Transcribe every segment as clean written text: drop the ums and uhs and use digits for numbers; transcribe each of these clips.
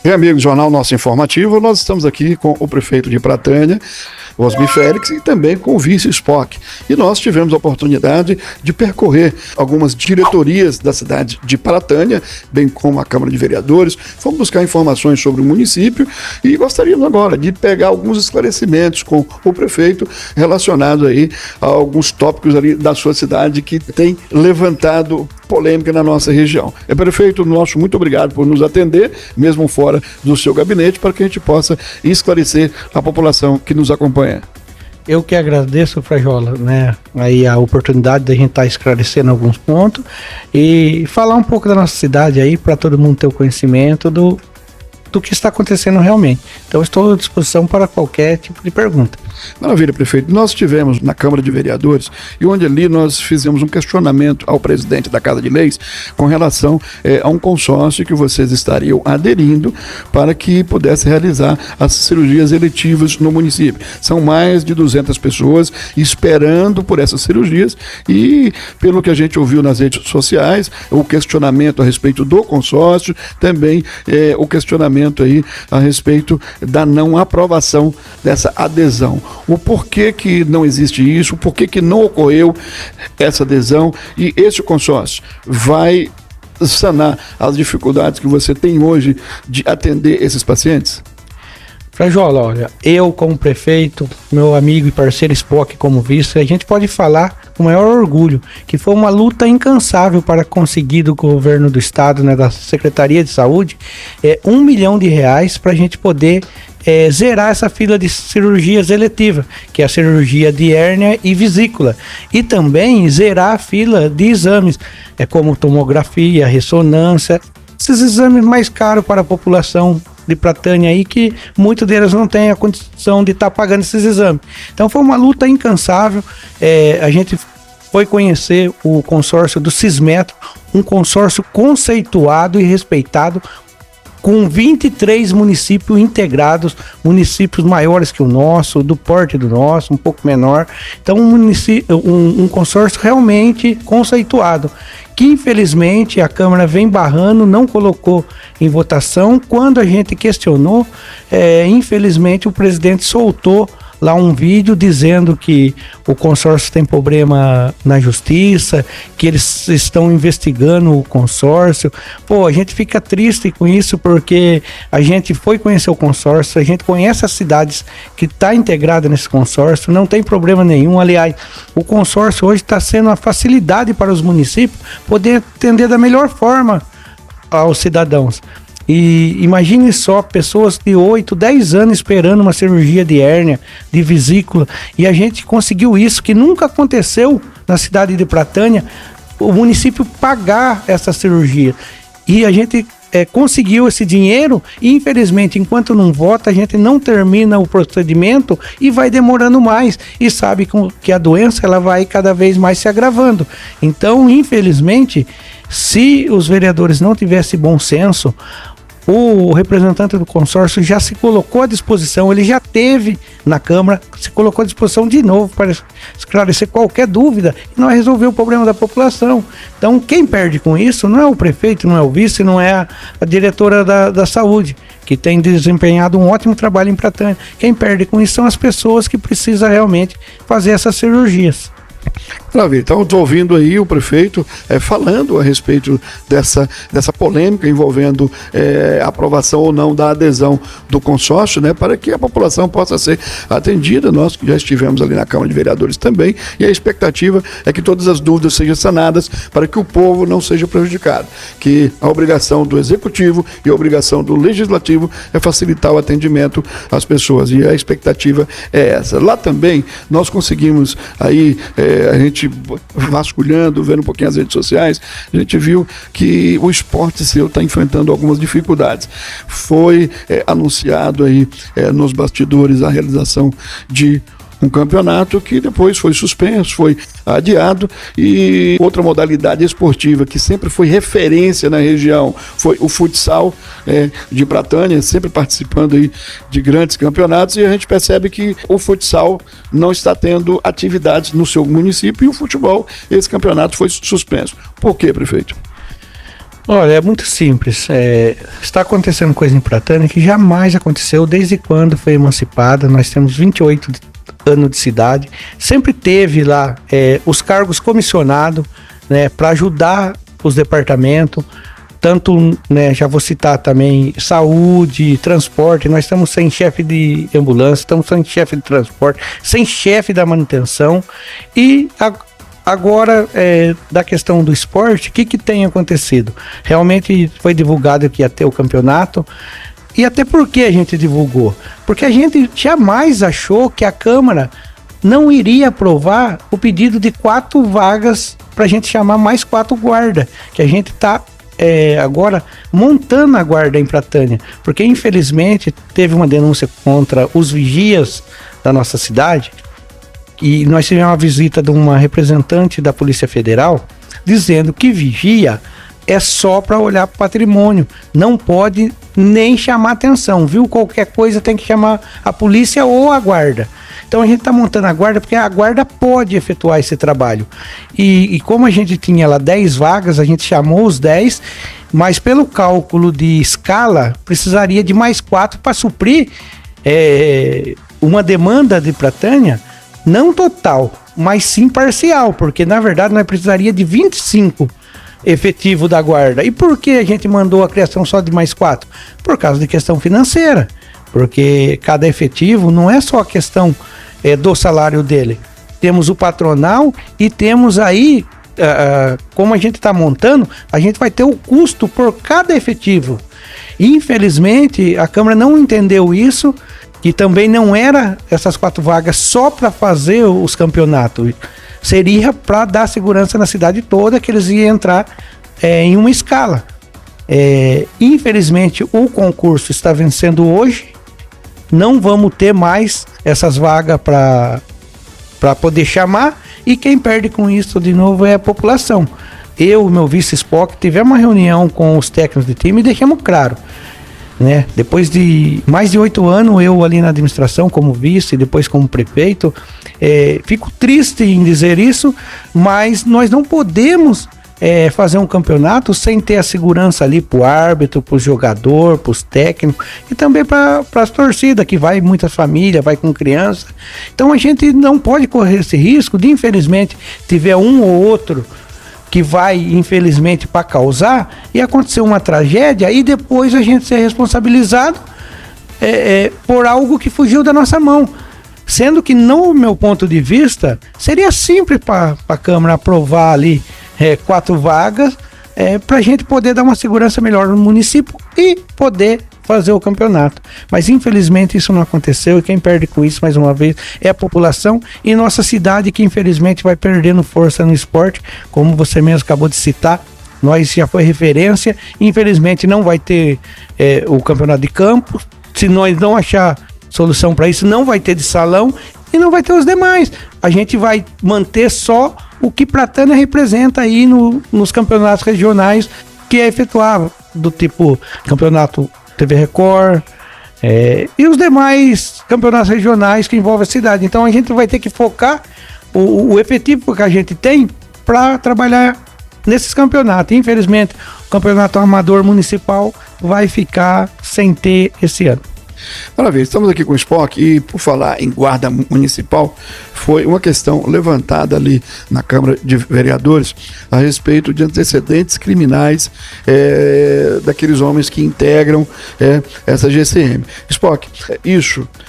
E amigos do Jornal Nosso Informativo, nós estamos aqui com o prefeito de Pratânia, Osmi Félix, e também com o vice Spock. E nós tivemos a oportunidade de percorrer algumas diretorias da cidade de Pratânia, bem como a Câmara de Vereadores. Fomos buscar informações sobre o município e gostaríamos agora de pegar alguns esclarecimentos com o prefeito relacionados aí a alguns tópicos ali da sua cidade que tem levantado polêmica na nossa região. Prefeito, nosso muito obrigado por nos atender, mesmo fora do seu gabinete, para que a gente possa esclarecer a população que nos acompanha. Eu que agradeço, Frajola, né, aí a oportunidade da gente estar esclarecendo alguns pontos e falar um pouco da nossa cidade aí, para todo mundo ter o conhecimento do que está acontecendo realmente. Então, estou à disposição para qualquer tipo de pergunta. Maravilha, prefeito. Nós estivemos na Câmara de Vereadores e onde ali nós fizemos um questionamento ao presidente da Casa de Leis com relação a um consórcio que vocês estariam aderindo para que pudesse realizar as cirurgias eletivas no município. São mais de 200 pessoas esperando por essas cirurgias e, pelo que a gente ouviu nas redes sociais, o questionamento a respeito do consórcio, também o questionamento aí a respeito da não aprovação dessa adesão. O porquê que não existe isso, o porquê que não ocorreu essa adesão, e esse consórcio vai sanar as dificuldades que você tem hoje de atender esses pacientes? Frajola, olha, eu como prefeito, meu amigo e parceiro Spock como vice, a gente pode falar com o maior orgulho que foi uma luta incansável para conseguir do governo do estado, né, da Secretaria de Saúde, R$1 milhão para a gente poder zerar essa fila de cirurgias eletivas, que é a cirurgia de hérnia e vesícula, e também zerar a fila de exames, como tomografia, ressonância, esses exames mais caros para a população de Pratânia aí, que muitos deles não têm a condição de estar pagando esses exames. Então foi uma luta incansável. A gente foi conhecer o consórcio do Cismetro, um consórcio conceituado e respeitado, com 23 municípios integrados, municípios maiores que o nosso, do porte do nosso, um pouco menor. Então um consórcio realmente conceituado, que infelizmente a Câmara vem barrando, não colocou em votação. Quando a gente questionou, infelizmente o presidente soltou lá um vídeo dizendo que o consórcio tem problema na justiça, que eles estão investigando o consórcio. Pô, a gente fica triste com isso, porque a gente foi conhecer o consórcio, a gente conhece as cidades que está integrada nesse consórcio, não tem problema nenhum. Aliás, o consórcio hoje está sendo uma facilidade para os municípios poder atender da melhor forma aos cidadãos. E imagine só, pessoas de 8, 10 anos esperando uma cirurgia de hérnia, de vesícula, e a gente conseguiu isso, que nunca aconteceu na cidade de Pratânia, o município pagar essa cirurgia. E a gente conseguiu esse dinheiro e, infelizmente, enquanto não vota, a gente não termina o procedimento e vai demorando mais. E sabe que a doença ela vai cada vez mais se agravando. Então, infelizmente, se os vereadores não tivessem bom senso, o representante do consórcio já se colocou à disposição, ele já teve na Câmara, se colocou à disposição de novo para esclarecer qualquer dúvida e nós resolver o problema da população. Então, quem perde com isso não é o prefeito, não é o vice, não é a diretora da saúde, que tem desempenhado um ótimo trabalho em Pratânia. Quem perde com isso são as pessoas que precisam realmente fazer essas cirurgias. Maravilha, então estou ouvindo aí o prefeito falando a respeito dessa polêmica envolvendo a aprovação ou não da adesão do consórcio, né, para que a população possa ser atendida. Nós que já estivemos ali na Câmara de Vereadores também, e a expectativa é que todas as dúvidas sejam sanadas para que o povo não seja prejudicado, que a obrigação do Executivo e a obrigação do Legislativo é facilitar o atendimento às pessoas, e a expectativa é essa. Lá também nós conseguimos aí, a gente vasculhando, vendo um pouquinho as redes sociais, a gente viu que o esporte seu está enfrentando algumas dificuldades. Foi anunciado aí nos bastidores a realização de um campeonato que depois foi suspenso, foi adiado, e outra modalidade esportiva que sempre foi referência na região foi o futsal de Pratânia, sempre participando aí de grandes campeonatos, e a gente percebe que o futsal não está tendo atividades no seu município, e o futebol, esse campeonato foi suspenso. Por quê, prefeito? Olha, é muito simples. Está acontecendo coisa em Pratânia que jamais aconteceu desde quando foi emancipada. Nós temos 28 anos de cidade. Sempre teve lá os cargos comissionados, né, para ajudar os departamentos. Tanto, né, já vou citar também saúde, transporte. Nós estamos sem chefe de ambulância, estamos sem chefe de transporte, sem chefe da manutenção. E agora, da questão do esporte, o que tem acontecido? Realmente foi divulgado que ia ter o campeonato. E até por que a gente divulgou? Porque a gente jamais achou que a Câmara não iria aprovar o pedido de 4 vagas para a gente chamar mais 4 guardas, que a gente está agora montando a guarda em Pratânia, porque infelizmente teve uma denúncia contra os vigias da nossa cidade, e nós tivemos uma visita de uma representante da Polícia Federal dizendo que vigia é só para olhar para o patrimônio, não pode nem chamar atenção, viu? Qualquer coisa tem que chamar a polícia ou a guarda. Então a gente está montando a guarda porque a guarda pode efetuar esse trabalho. E como a gente tinha lá 10 vagas, a gente chamou os 10, mas pelo cálculo de escala, precisaria de mais 4 para suprir uma demanda de Pratânia, não total, mas sim parcial, porque na verdade nós precisaria de 25 efetivo da guarda. E por que a gente mandou a criação só de mais 4? Por causa de questão financeira, porque cada efetivo não é só a questão do salário dele. Temos o patronal e temos aí, como a gente está montando, a gente vai ter o custo por cada efetivo. Infelizmente, a Câmara não entendeu isso, que também não era essas 4 vagas só para fazer os campeonatos. Seria para dar segurança na cidade toda, que eles iam entrar em uma escala. Infelizmente, o concurso está vencendo hoje. Não vamos ter mais essas vagas para poder chamar, e quem perde com isso de novo é a população. Eu, meu vice Spock, tivemos uma reunião com os técnicos de time e deixamos claro, né? Depois de mais de 8 anos, eu ali na administração como vice e depois como prefeito, fico triste em dizer isso, mas nós não podemos fazer um campeonato sem ter a segurança ali para o árbitro, para o jogador, para os técnicos e também para as torcidas, que vai muitas famílias, vai com criança. Então a gente não pode correr esse risco de, infelizmente, tiver um ou outro que vai, infelizmente, para causar e acontecer uma tragédia e depois a gente ser responsabilizado por algo que fugiu da nossa mão. Sendo que, no meu ponto de vista, seria simples para a Câmara aprovar ali 4 vagas para a gente poder dar uma segurança melhor no município e poder fazer o campeonato. Mas infelizmente isso não aconteceu, e quem perde com isso, mais uma vez, é a população e nossa cidade, que infelizmente vai perdendo força no esporte, como você mesmo acabou de citar. Nós já foi referência, infelizmente não vai ter o campeonato de campo. Se nós não achar solução para isso, não vai ter de salão e não vai ter os demais. A gente vai manter só o que Pratânia representa aí nos campeonatos regionais que é efetuado, do tipo campeonato TV Record e os demais campeonatos regionais que envolvem a cidade. Então a gente vai ter que focar o efetivo que a gente tem para trabalhar nesses campeonatos. Infelizmente, o campeonato amador municipal vai ficar sem ter esse ano. Maravilha, estamos aqui com o Spock e, por falar em guarda municipal, foi uma questão levantada ali na Câmara de Vereadores a respeito de antecedentes criminais daqueles homens que integram essa GCM. Spock,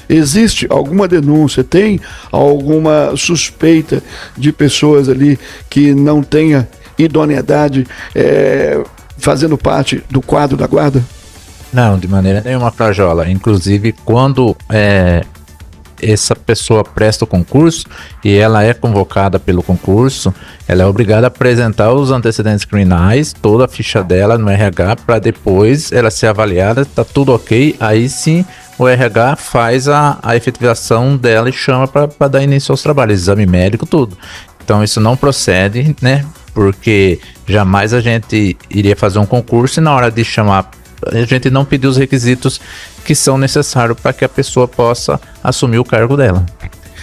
existe alguma denúncia, tem alguma suspeita de pessoas ali que não tenha idoneidade fazendo parte do quadro da guarda? Não, de maneira nenhuma, Frajola. Inclusive, quando essa pessoa presta o concurso e ela é convocada pelo concurso, ela é obrigada a apresentar os antecedentes criminais, toda a ficha dela no RH, para depois ela ser avaliada, tá tudo ok, aí sim o RH faz a efetivação dela e chama para dar início aos trabalhos, exame médico, tudo. Então isso não procede, né? Porque jamais a gente iria fazer um concurso e na hora de chamar a gente não pediu os requisitos que são necessários para que a pessoa possa assumir o cargo dela.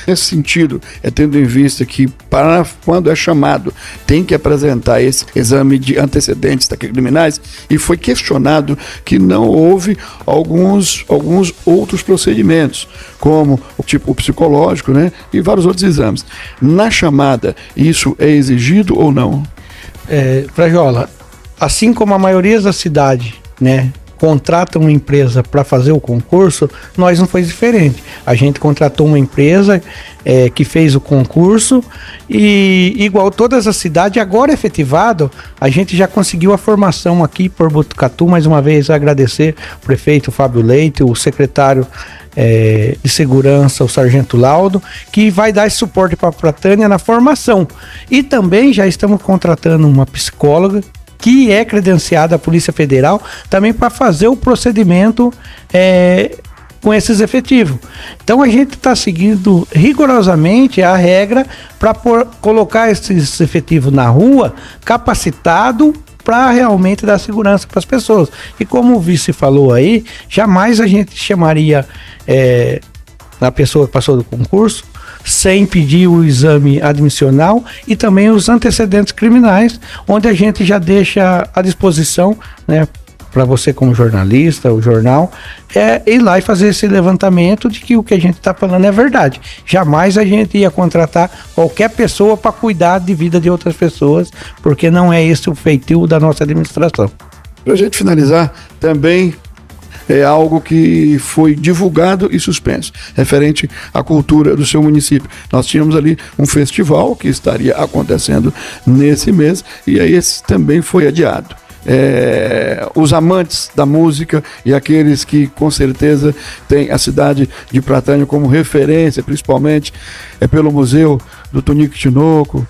Nesse sentido, tendo em vista que para quando é chamado tem que apresentar esse exame de antecedentes criminais, e foi questionado que não houve alguns outros procedimentos, como o tipo psicológico, né, e vários outros exames. Na chamada, isso é exigido ou não? Frajola, assim como a maioria da cidade, né, contrata uma empresa para fazer o concurso, nós não foi diferente. A gente contratou uma empresa que fez o concurso e, igual todas as cidades, agora efetivado, a gente já conseguiu a formação aqui por Botucatu. Mais uma vez agradecer o prefeito Fábio Leite, o secretário de segurança, o sargento Laudo, que vai dar esse suporte para a Pratânia na formação. E também já estamos contratando uma psicóloga que é credenciada à Polícia Federal, também para fazer o procedimento com esses efetivos. Então a gente está seguindo rigorosamente a regra para colocar esses efetivos na rua, capacitado para realmente dar segurança para as pessoas. E como o vice falou aí, jamais a gente chamaria a pessoa que passou do concurso sem pedir o exame admissional e também os antecedentes criminais, onde a gente já deixa à disposição, né, para você como jornalista, o jornal, ir lá e fazer esse levantamento de que o que a gente está falando é verdade. Jamais a gente ia contratar qualquer pessoa para cuidar de vida de outras pessoas, porque não é esse o feitio da nossa administração. Para a gente finalizar, também é algo que foi divulgado e suspenso, referente à cultura do seu município. Nós tínhamos ali um festival que estaria acontecendo nesse mês, e aí esse também foi adiado. Os amantes da música e aqueles que com certeza têm a cidade de Pratânia como referência, principalmente pelo museu do Tonico Tinoco,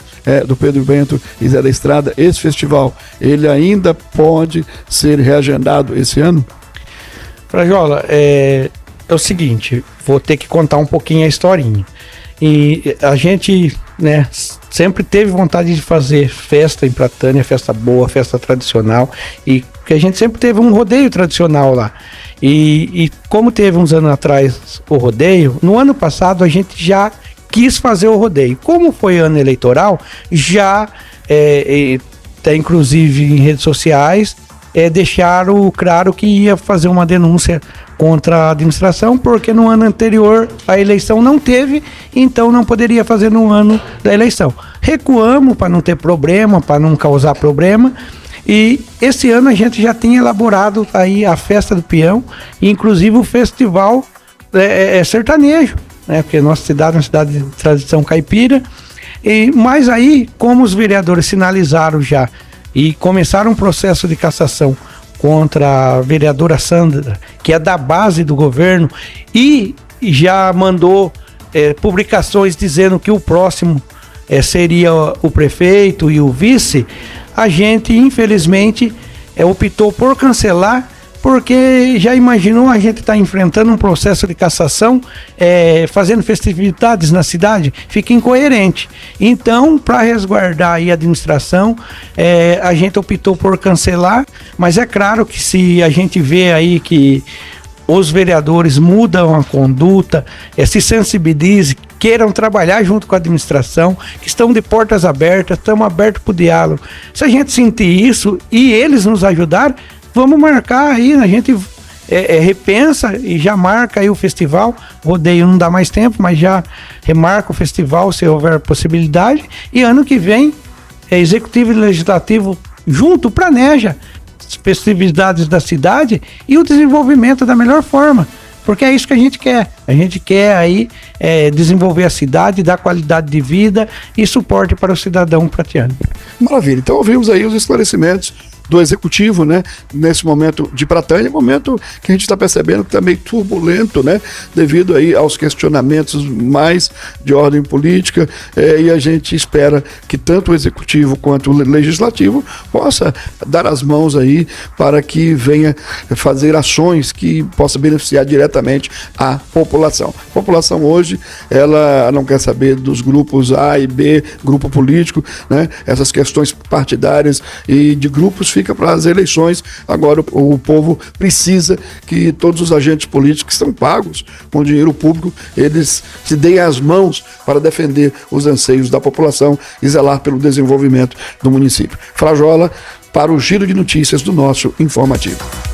do Pedro Bento e Zé da Estrada, esse festival, ele ainda pode ser reagendado esse ano? Frajola, é o seguinte, vou ter que contar um pouquinho a historinha. E a gente, né, sempre teve vontade de fazer festa em Pratânia, festa boa, festa tradicional, e que a gente sempre teve um rodeio tradicional lá. E como teve uns anos atrás o rodeio, no ano passado a gente já quis fazer o rodeio. Como foi ano eleitoral, já tá inclusive em redes sociais, deixaram claro que ia fazer uma denúncia contra a administração, porque no ano anterior a eleição não teve, então não poderia fazer no ano da eleição. Recuamos para não ter problema, para não causar problema, e esse ano a gente já tinha elaborado aí a festa do peão, e inclusive o festival sertanejo, né, porque nossa cidade é uma cidade de tradição caipira, mas aí, como os vereadores sinalizaram já e começaram um processo de cassação contra a vereadora Sandra, que é da base do governo, e já mandou publicações dizendo que o próximo seria o prefeito e o vice, a gente infelizmente optou por cancelar, porque já imaginou a gente estar enfrentando um processo de cassação, fazendo festividades na cidade? Fica incoerente. Então, para resguardar aí a administração, a gente optou por cancelar, mas é claro que se a gente vê aí que os vereadores mudam a conduta, se sensibilizem, queiram trabalhar junto com a administração, que estão de portas abertas, estamos abertos para o diálogo. Se a gente sentir isso e eles nos ajudarem, vamos marcar aí, a gente repensa e já marca aí o festival. Rodeio não dá mais tempo, mas já remarca o festival se houver possibilidade. E ano que vem, Executivo e Legislativo junto, planeja as festividades da cidade e o desenvolvimento da melhor forma. Porque é isso que a gente quer. A gente quer aí desenvolver a cidade, dar qualidade de vida e suporte para o cidadão pratiano. Maravilha. Então ouvimos aí os esclarecimentos do Executivo, né, nesse momento de Pratânia, momento que a gente está percebendo que está meio turbulento, né, devido aí aos questionamentos mais de ordem política, e a gente espera que tanto o Executivo quanto o Legislativo possa dar as mãos aí para que venha fazer ações que possa beneficiar diretamente a população. A população hoje, ela não quer saber dos grupos A e B, grupo político, né, essas questões partidárias e de grupos fica para as eleições. Agora o povo precisa que todos os agentes políticos que são pagos com dinheiro público, eles se deem as mãos para defender os anseios da população e zelar pelo desenvolvimento do município. Frajola para o Giro de Notícias do nosso informativo.